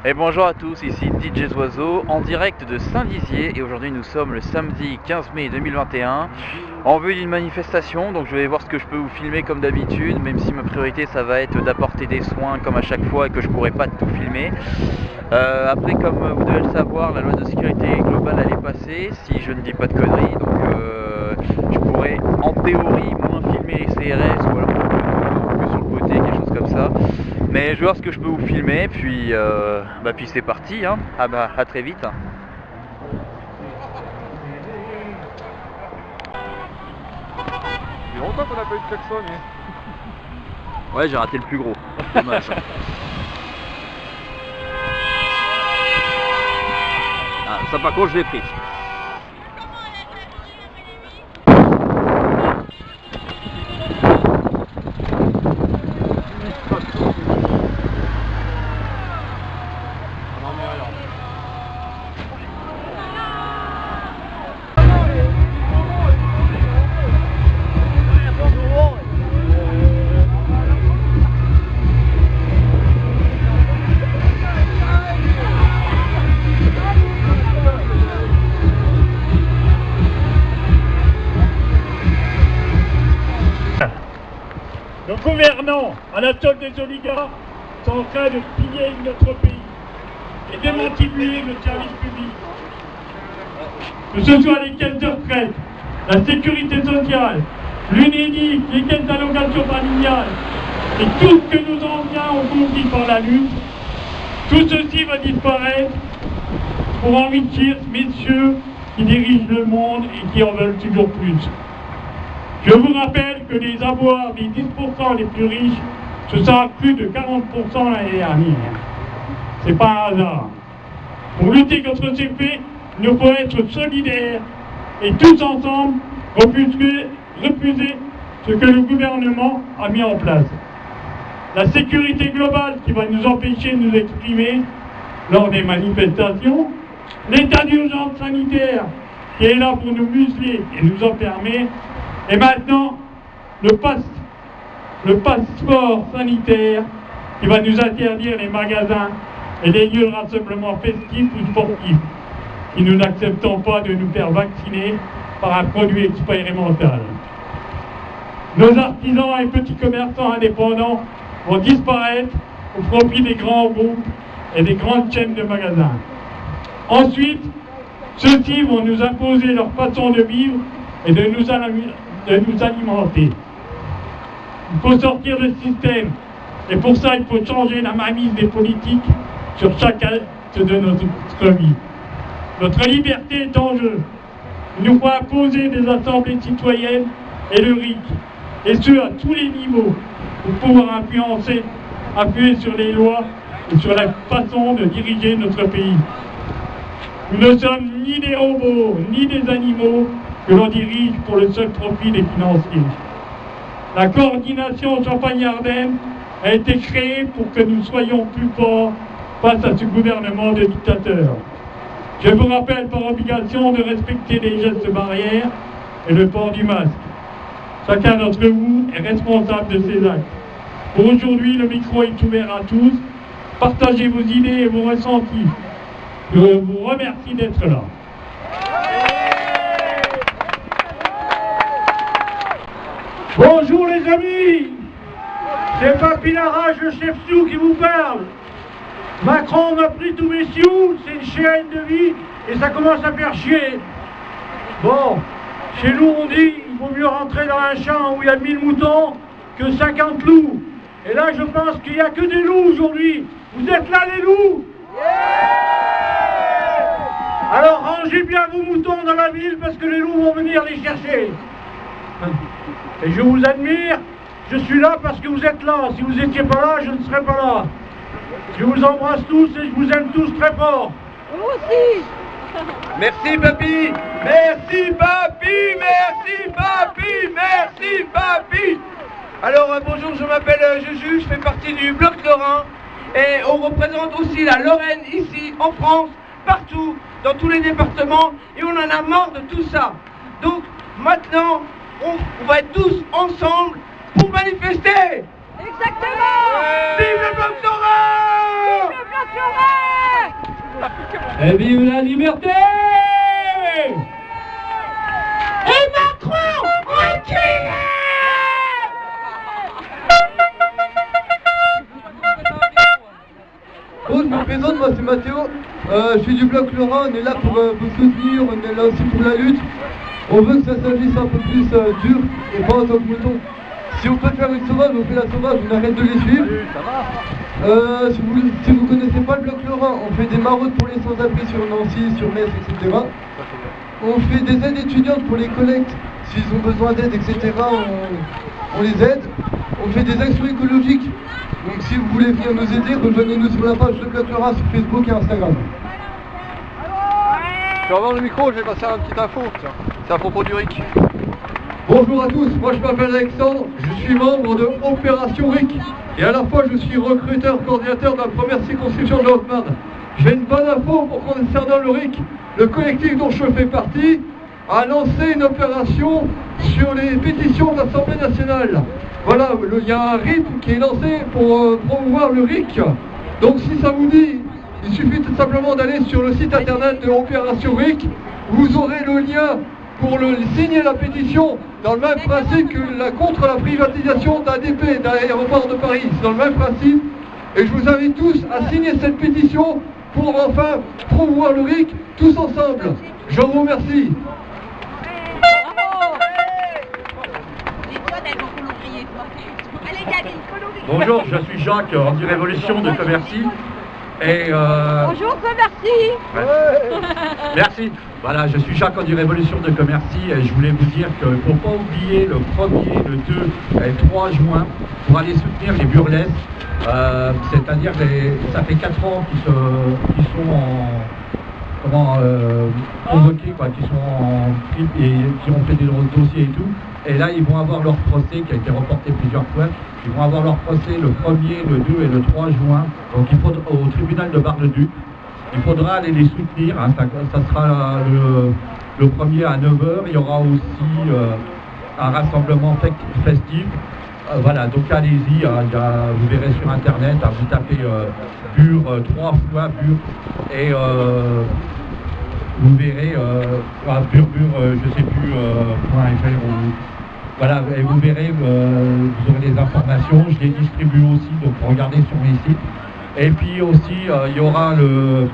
Et bonjour à tous, ici DJ Oiseau en direct de Saint-Dizier et aujourd'hui nous sommes le samedi 15 mai 2021 en vue d'une manifestation, donc je vais voir ce que je peux vous filmer comme d'habitude, même si ma priorité ça va être d'apporter des soins comme à chaque fois et que je pourrai pas tout filmer. Après, comme vous devez le savoir, la loi de sécurité globale elle est passée, si je ne dis pas de conneries, donc je pourrais en théorie moins filmer les CRS ou alors que sur le côté, quelque chose comme ça. Mais je vais voir ce que je peux vous filmer, puis c'est parti, hein. Ah bah à très vite. Il y a longtemps qu'on n'a pas eu de klaxon. Ouais, j'ai raté le plus gros. Dommage. Ah, ça par contre je l'ai pris. Nos gouvernants, à la solde des oligarques, sont en train de piller notre pays et démanteler le service public. Que ce soit les caisses de retraite, la sécurité sociale, l'UNEDIC, les caisses d'allocation familiale et tout ce que nos anciens ont conquis par la lutte, tout ceci va disparaître pour enrichir ces messieurs qui dirigent le monde et qui en veulent toujours plus. Je vous rappelle que les avoirs des 10% les plus riches se sont accrus de 40% l'année dernière. C'est pas un hasard. Pour lutter contre ces faits, il nous faut être solidaires et tous ensemble refuser ce que le gouvernement a mis en place. La sécurité globale qui va nous empêcher de nous exprimer lors des manifestations, l'état d'urgence sanitaire qui est là pour nous museler et nous enfermer, et maintenant, le passeport sanitaire qui va nous interdire les magasins et les lieux de rassemblement festifs ou sportifs, si nous n'acceptons pas de nous faire vacciner par un produit expérimental. Nos artisans et petits commerçants indépendants vont disparaître au profit des grands groupes et des grandes chaînes de magasins. Ensuite, ceux-ci vont nous imposer leur façon de vivre et de nous alimenter. Il faut sortir de ce système et pour ça il faut changer la mainmise des politiques sur chaque acte de notre vie. Notre liberté est en jeu. Il nous faut imposer des assemblées citoyennes et le RIC, et ce à tous les niveaux, pour pouvoir appuyer sur les lois et sur la façon de diriger notre pays. Nous ne sommes ni des robots, ni des animaux que l'on dirige pour le seul profit des financiers. La coordination Champagne-Ardenne a été créée pour que nous soyons plus forts face à ce gouvernement de dictateurs. Je vous rappelle par obligation de respecter les gestes barrières et le port du masque. Chacun d'entre vous est responsable de ses actes. Pour aujourd'hui, le micro est ouvert à tous. Partagez vos idées et vos ressentis. Je vous remercie d'être là. Bonjour les amis, c'est Papy Larrache, le chef Sioux qui vous parle. Macron m'a pris tous mes sioux, c'est une chienne de vie et ça commence à faire chier. Bon, chez nous on dit il vaut mieux rentrer dans un champ où il y a 1000 moutons que 50 loups. Et là je pense qu'il n'y a que des loups aujourd'hui. Vous êtes là les loups? Alors rangez bien vos moutons dans la ville parce que les loups vont venir les chercher. Et je vous admire, je suis là parce que vous êtes là. Si vous n'étiez pas là, je ne serais pas là. Je vous embrasse tous et je vous aime tous très fort. Vous aussi. Merci papy. Merci papy. Merci papy. Merci papy. Alors bonjour, je m'appelle Juju, je fais partie du Bloc Lorrain. Et on représente aussi la Lorraine ici, en France, partout, dans tous les départements. Et on en a marre de tout ça. Donc maintenant, on va être tous ensemble pour manifester. Exactement. Vive le Bloc Lorrain! Vive le Bloc Lorrain! Et vive la liberté! Et Macron, reculez! Bon, je me présente, moi c'est Mathéo, je suis du bloc Lorrain, on est là pour vous soutenir, on est là aussi pour la lutte. On veut que ça s'agisse un peu plus dur et pas en tant que mouton. Si on peut faire une sauvage, on fait la sauvage, on arrête de les suivre. Si vous connaissez pas le bloc Lorrain, on fait des maraudes pour les sans-abri sur Nancy, sur Metz, etc. On fait des aides étudiantes pour les collectes, s'ils ont besoin d'aide, etc. On les aide. On fait des actions écologiques. Donc si vous voulez venir nous aider, rejoignez-nous sur la page Le Bloc Lorrain sur Facebook et Instagram. Je vais avoir le micro, je vais passer un petit info. C'est à propos du RIC. Bonjour à tous, moi je m'appelle Alexandre, je suis membre de Opération RIC et à la fois je suis recruteur coordinateur de la première circonscription de la Haute-Marne. J'ai une bonne info concernant le RIC. Le collectif dont je fais partie a lancé une opération sur les pétitions de l'Assemblée nationale. Voilà, il y a un rythme qui est lancé pour promouvoir le RIC. Donc si ça vous dit, il suffit tout simplement d'aller sur le site internet de Opération RIC. Vous aurez le lien pour signer la pétition dans le même principe que contre la privatisation d'ADP, d'Aéroport de Paris. C'est dans le même principe. Et je vous invite tous à signer cette pétition pour enfin promouvoir le RIC tous ensemble. Je vous remercie. Bonjour, je suis Jacques, anti-révolution de Commercy. Et Bonjour, merci. Merci. Voilà, je suis Jacques anti-révolution de Commercy et je voulais vous dire qu'il ne faut pas oublier le 1er, le 2 et le 3 juin pour aller soutenir les burlesques. C'est-à-dire ça fait 4 ans qu'ils sont convoqués, qui sont en trip et qui ont fait des dossiers et tout. Et là, ils vont avoir leur procès qui a été reporté plusieurs fois. Ils vont avoir leur procès le 1er, le 2 et le 3 juin. Donc il faudra, au tribunal de Bar-le-Duc. Il faudra aller les soutenir. Hein. Ça sera le 1er à 9h. Il y aura aussi un rassemblement festif. Voilà, donc allez-y. Vous verrez sur internet. Vous tapez BUR 3 fois BUR. Et vous verrez BUR, je sais plus, .fr ou... Voilà, et vous verrez, vous aurez les informations, je les distribue aussi, donc regardez sur mes sites. Et puis aussi, il y aura le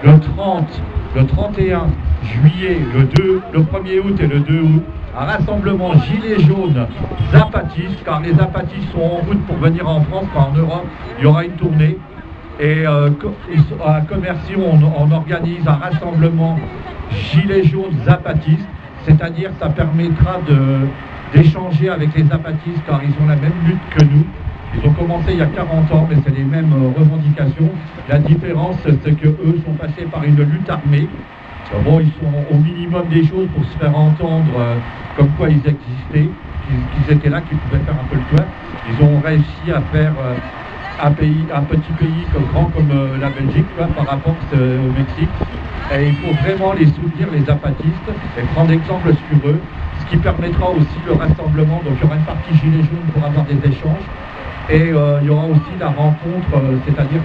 30, le 31 juillet, le 1er août et le 2 août, un rassemblement Gilets jaunes zapatistes, car les zapatistes sont en route pour venir en France, en Europe, il y aura une tournée. Et à Commercy, on organise un rassemblement Gilets jaunes zapatistes, c'est-à-dire ça permettra d'échanger avec les zapatistes car ils ont la même lutte que nous. Ils ont commencé il y a 40 ans, mais c'est les mêmes revendications. La différence, c'est qu'eux sont passés par une lutte armée. Bon, ils sont au minimum des choses pour se faire entendre comme quoi ils existaient, qu'ils étaient là, qu'ils pouvaient faire un peu le toit. Ils ont réussi à faire un petit pays grand comme la Belgique, par rapport au Mexique. Et il faut vraiment les soutenir, les zapatistes, et prendre exemple sur eux, ce qui permettra aussi le rassemblement. Donc il y aura une partie Gilets jaunes pour avoir des échanges, et il y aura aussi la rencontre, c'est-à-dire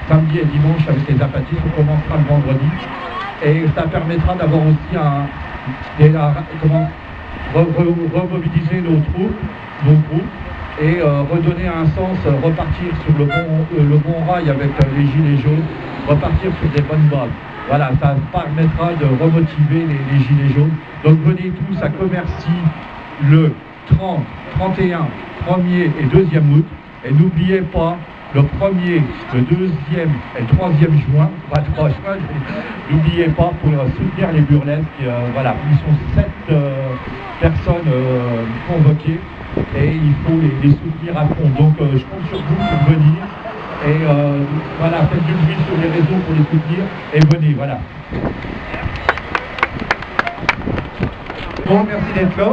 samedi et dimanche avec les zapatistes. On commencera le vendredi, et ça permettra d'avoir aussi remobiliser nos groupes, et redonner un sens, repartir sur le bon rail avec les Gilets jaunes, repartir sur des bonnes bases. Voilà, ça permettra de remotiver les Gilets jaunes. Donc venez tous à Commercy le 30, 31, 1er et 2e août. Et n'oubliez pas, le 1er, le 2e et le 3e juin, n'oubliez pas pour soutenir les burlesques. Voilà, ils sont 7 personnes convoquées et il faut les soutenir à fond. Donc je compte sur vous pour venir. Et voilà, faites du bruit sur les réseaux pour les soutenir et venez, voilà. Bon, merci d'être là.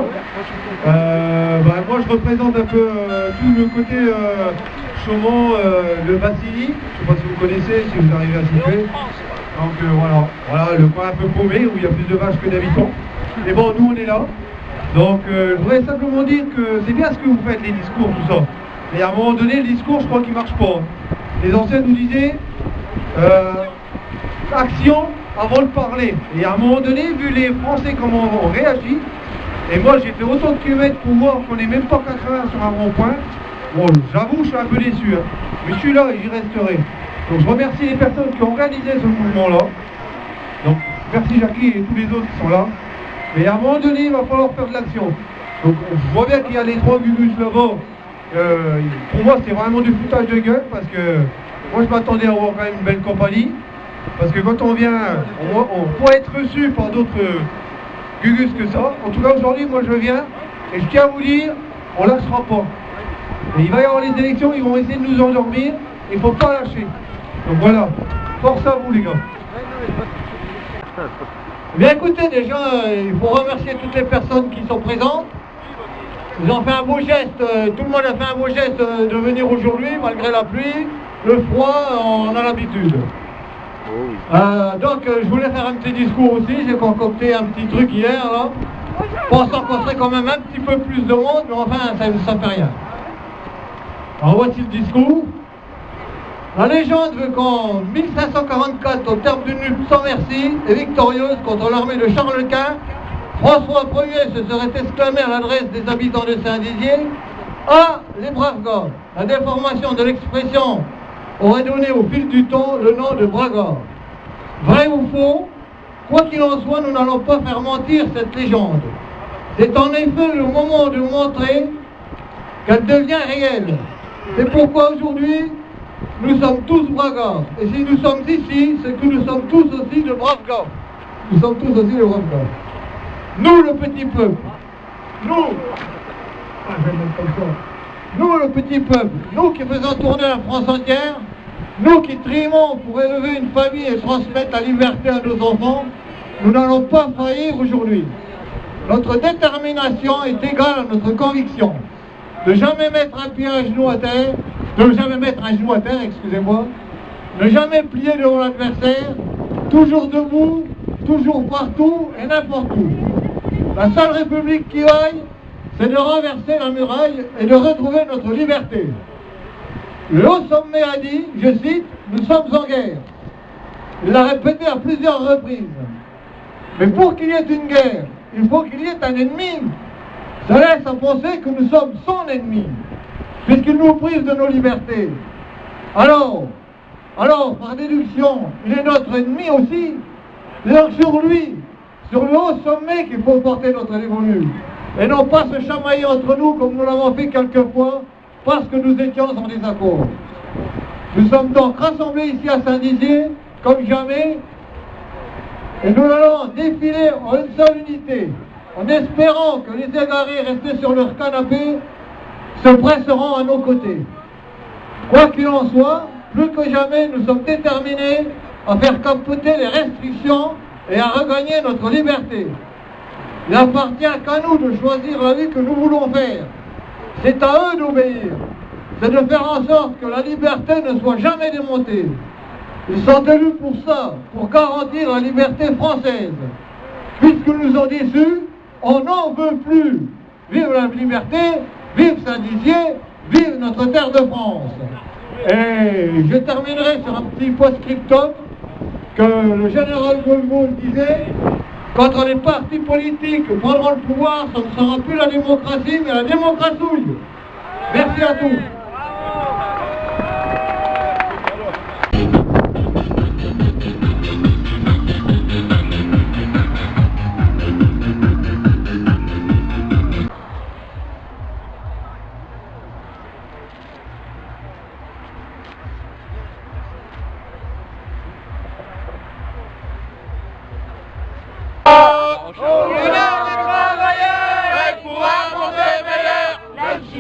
Moi, je représente un peu tout le côté Chaumont, le Vassili. Je ne sais pas si vous connaissez, si vous arrivez à situer. Donc voilà, le coin un peu paumé où il y a plus de vaches que d'habitants. Mais bon, nous, on est là. Donc, je voudrais simplement dire que c'est bien ce que vous faites, les discours, tout ça. Mais à un moment donné, le discours, je crois qu'il ne marche pas. Les anciens nous disaient, action avant de parler. Et à un moment donné, vu les Français comment ont réagi, et moi j'ai fait autant de kilomètres pour voir qu'on n'est même pas 80 sur un rond-point, bon, j'avoue, je suis un peu déçu, hein. Mais je suis là et j'y resterai. Donc je remercie les personnes qui ont réalisé ce mouvement-là. Donc merci Jackie et tous les autres qui sont là. Mais à un moment donné, il va falloir faire de l'action. Donc je vois bien qu'il y a les 3 Gugus là-bas. Pour moi, c'est vraiment du foutage de gueule parce que moi, je m'attendais à avoir quand même une belle compagnie. Parce que quand on vient, on peut être reçu par d'autres Gugus que ça. En tout cas, aujourd'hui, moi, je viens et je tiens à vous dire, on ne lâchera pas. Et il va y avoir les élections, ils vont essayer de nous endormir. Il ne faut pas lâcher. Donc voilà, force à vous, les gars. Bien écoutez, déjà, il faut remercier toutes les personnes qui sont présentes. Ils ont fait un beau geste, tout le monde a fait un beau geste de venir aujourd'hui, malgré la pluie, le froid, on a l'habitude. Donc je voulais faire un petit discours aussi, j'ai concocté un petit truc hier, là, pensant qu'on serait quand même un petit peu plus de monde, mais enfin, ça fait rien. Alors voici le discours. La légende veut qu'en 1544, au terme d'une lutte sans merci et victorieuse contre l'armée de Charles Quint, François Ier se serait exclamé à l'adresse des habitants de Saint-Dizier « Ah, les braves gars !» La déformation de l'expression aurait donné au fil du temps le nom de Braga. Vrai ou faux, quoi qu'il en soit, nous n'allons pas faire mentir cette légende. C'est en effet le moment de montrer qu'elle devient réelle. C'est pourquoi aujourd'hui, nous sommes tous bragas. Et si nous sommes ici, c'est que nous sommes tous aussi de braves gars. Nous sommes tous aussi de braves gars. Nous, le petit peuple. Nous, le petit peuple. Nous qui faisons tourner la France entière. Nous qui trimons pour élever une famille et transmettre la liberté à nos enfants. Nous n'allons pas faillir aujourd'hui. Notre détermination est égale à notre conviction. De jamais mettre un pied à genoux à terre. De jamais mettre un genou à terre, excusez-moi. Ne jamais plier devant l'adversaire. Toujours debout, toujours partout et n'importe où. La seule république qui vaille, c'est de renverser la muraille et de retrouver notre liberté. Le haut sommet a dit, je cite, « Nous sommes en guerre ». Il l'a répété à plusieurs reprises. Mais pour qu'il y ait une guerre, il faut qu'il y ait un ennemi. Ça laisse à penser que nous sommes son ennemi, puisqu'il nous prive de nos libertés. Alors, par déduction, il est notre ennemi aussi. C'est donc sur lui, sur le haut sommet qu'il faut porter notre révolte, et non pas se chamailler entre nous comme nous l'avons fait quelquefois, parce que nous étions en désaccord. Nous sommes donc rassemblés ici à Saint-Dizier, comme jamais, et nous allons défiler en une seule unité, en espérant que les égarés restés sur leur canapé se presseront à nos côtés. Quoi qu'il en soit, plus que jamais, nous sommes déterminés à faire capoter les restrictions et à regagner notre liberté. Il n'appartient qu'à nous de choisir la vie que nous voulons faire. C'est à eux d'obéir. C'est de faire en sorte que la liberté ne soit jamais démontée. Ils sont élus pour ça, pour garantir la liberté française. Puisqu'ils nous ont déçus, on n'en veut plus. Vive la liberté, vive Saint-Dizier, vive notre terre de France. Et je terminerai sur un petit post-scriptum que le général de Gaulle disait: quand les partis politiques prendront le pouvoir, ce ne sera plus la démocratie, mais la démocratouille. Merci à tous.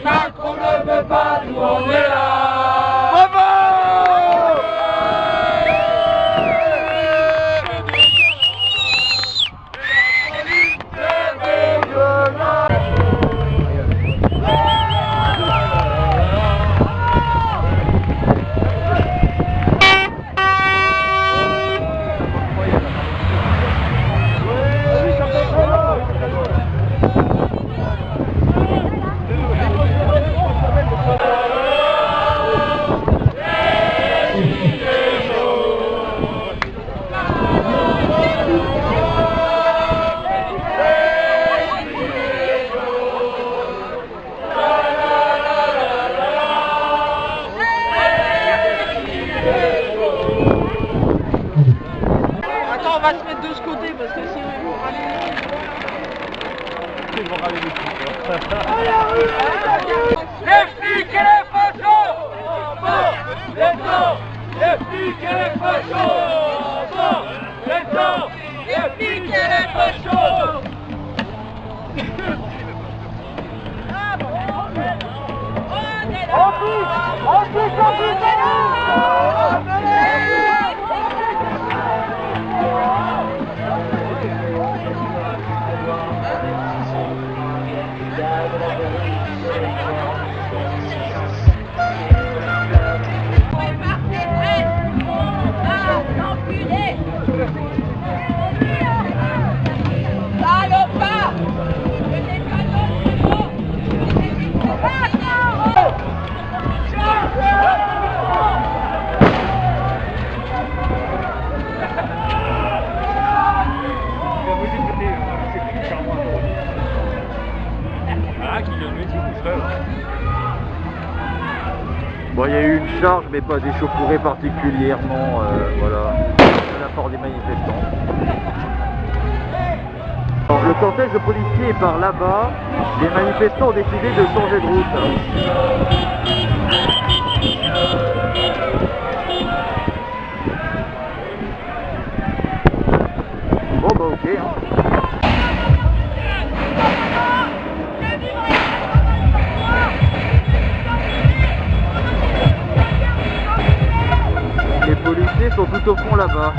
Macron ne veut pas, nous on est là. Bravo! Les flics et les fachos! Les flics et les fachos! Les flics et les fachos! Bon, il y a eu une charge, mais pas d'échauffourée particulièrement, voilà, de la part des manifestants. Alors, le cortège de policiers est par là-bas, les manifestants ont décidé de changer de route. Bon bah ok, hein. Les policiers sont tout au fond là-bas.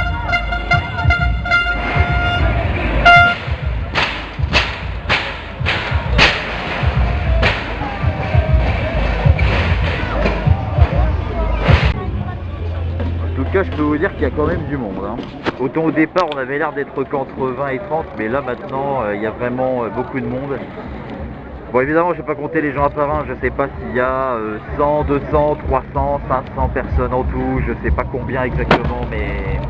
En tout cas, je peux vous dire qu'il y a quand même du monde, hein. Autant au départ, on avait l'air d'être qu'entre 20 et 30, mais là maintenant, il y a vraiment beaucoup de monde. Bon, évidemment, je ne vais pas compter les gens à Paris, je ne sais pas s'il y a 100, 200, 300, 500 personnes en tout, je ne sais pas combien exactement, mais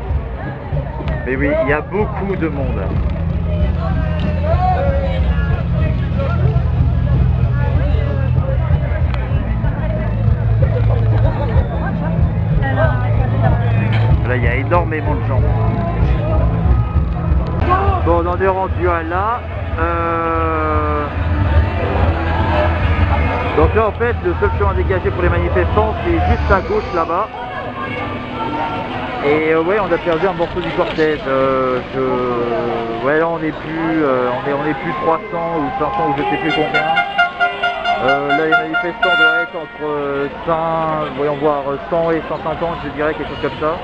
oui, il y a beaucoup de monde. Là, il y a énormément de gens. Bon, on en est rendu à là. Donc là, en fait, le seul chemin dégagé pour les manifestants, c'est juste à gauche là-bas. Et ouais, on a perdu un morceau du cortège. Ouais, là, on est plus 300 ou 500 ou je sais plus combien. Là, les manifestants doivent être entre 100 et 150, je dirais, quelque chose comme ça.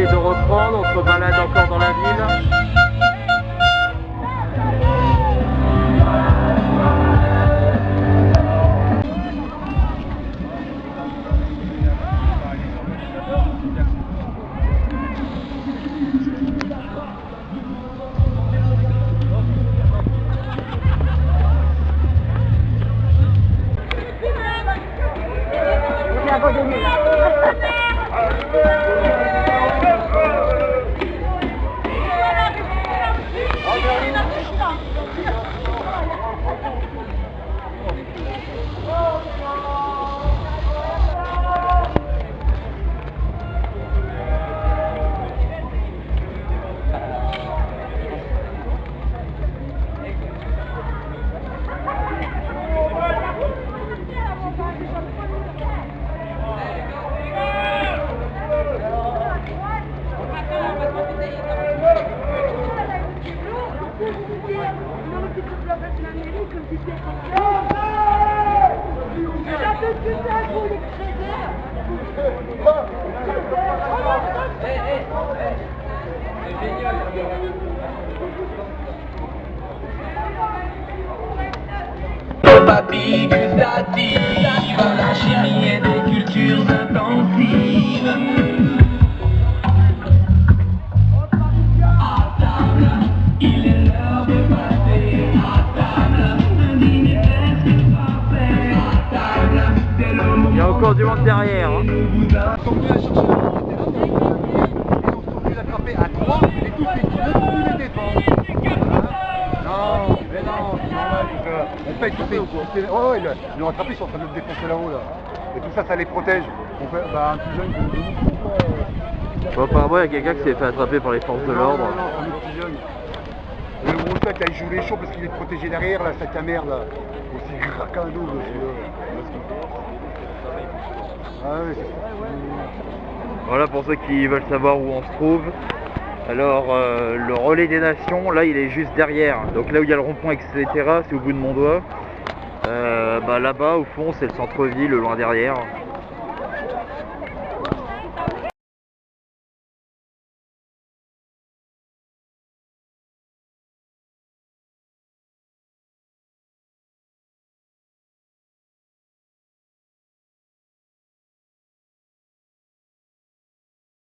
De reprendre, on se balade encore dans la ville. Papy gustative, la chimie et des cultures intensives. À table, il est l'heure de passer. À table, un dîner presque parfait. À table, c'est le moment. Il y a encore du monde derrière. Hein. Ils sont venus la chercher là, ils sont venus l'attraper à 3 et tous les deux sont venus les défendre. Non, mais non, c'est normal. On paye tous les... Oh, ils l'ont attrapé, ils sont en train de le défoncer là-haut là. Et tout ça, ça les protège. On fait, bah, un petit jeune de nous, Bon, apparemment, il y a quelqu'un qui s'est fait attraper par les forces de l'ordre. Non, un autre petit jeune. Le gros sac là, il joue les chauds parce qu'il est protégé derrière là, sac à merde là. Aussi gras qu'un double, ah ouais, c'est ça. Voilà pour ceux qui veulent savoir où on se trouve. Alors le relais des nations, là il est juste derrière. Donc là où il y a le rond-point etc, c'est au bout de mon doigt. Là-bas au fond c'est le centre-ville, loin derrière.